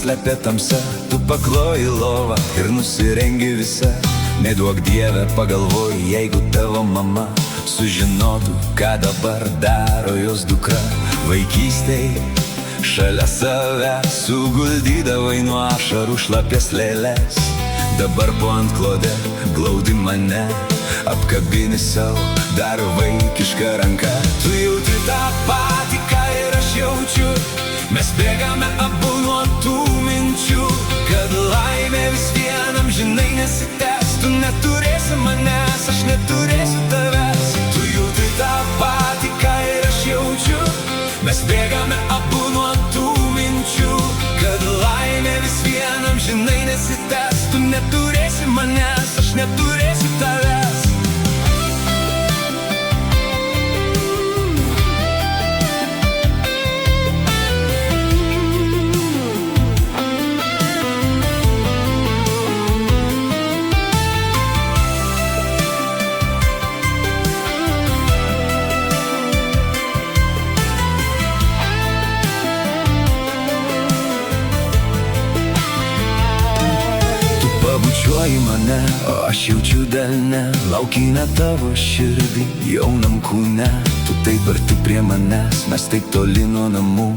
paslėpė tamsa, tu pakloji lovą ir nusirengi visą. Neduok Dieve, pagalvoji, jeigu tavo mama sužinotų, ką dabar daro jos dukra. Vaikystėj šalia save suguldydavai nuo ašarų šlapias lėles. Dabar po antklode glaudi mane, apkabini savo dar vaikišką ranką. Tu jauti tą patį, ką ir aš jaučiu. Mes bėgame abu nuo tų minčių, kad laimė vis vienam žinai nesitęs. Tu neturėsi manęs, aš neturėsiu tavęs. Tu jauti tą patį, ką ir aš jaučiu. Mes bėgame abu nuo tų minčių, kad laimė vis vienam žinai nesitęs. Tu neturėsi manęs, aš neturėsiu tavęs. Pabučiuoji mane, o aš jaučiu delne laukinę tavo širdį jaunam kūne. Tu taip arti prie manęs, mes taip toli nuo namų.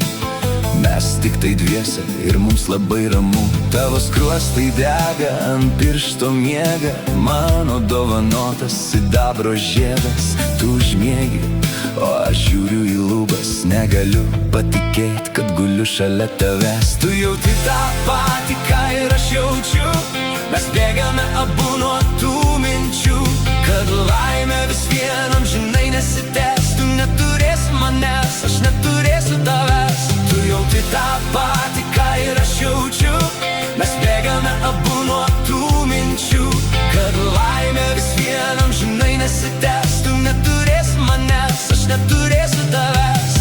Mes tik tai dviese ir mums labai ramu. Tavo skruostai dega, ant piršto miega mano dovanotas sidabro žiedas. Tu užmiegi, o aš žiūriu į lūpas. Negaliu patikėt, kad guliu šalia tavęs. Tu jauti tą patį, ką ir aš jaučiu. Mes bėgame abu nuo tų minčių, kad laimė vis vienam žinai nesitęs. Tu neturėsi manęs, aš neturėsiu tavęs. Tu jauti tą patį, ką ir aš jaučiu. Mes bėgame abu nuo tų minčių, kad laimė vis vienam žinai nesitęs. Tu neturėsi manęs, aš neturėsiu tavęs.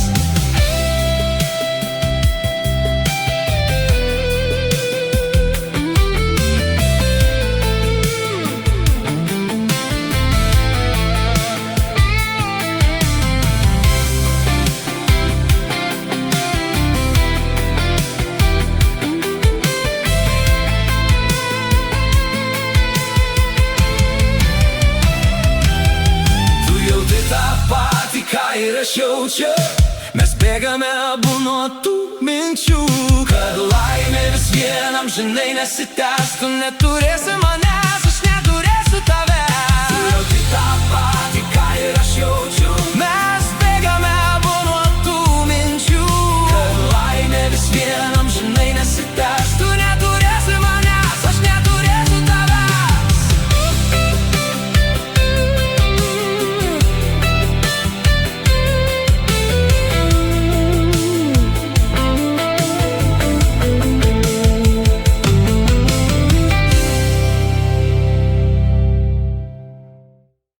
Ir aš jaučiu, mes bėgame abu nuo tų minčių, kad laimė vis vienam žinai nesitęs. Tu neturėsi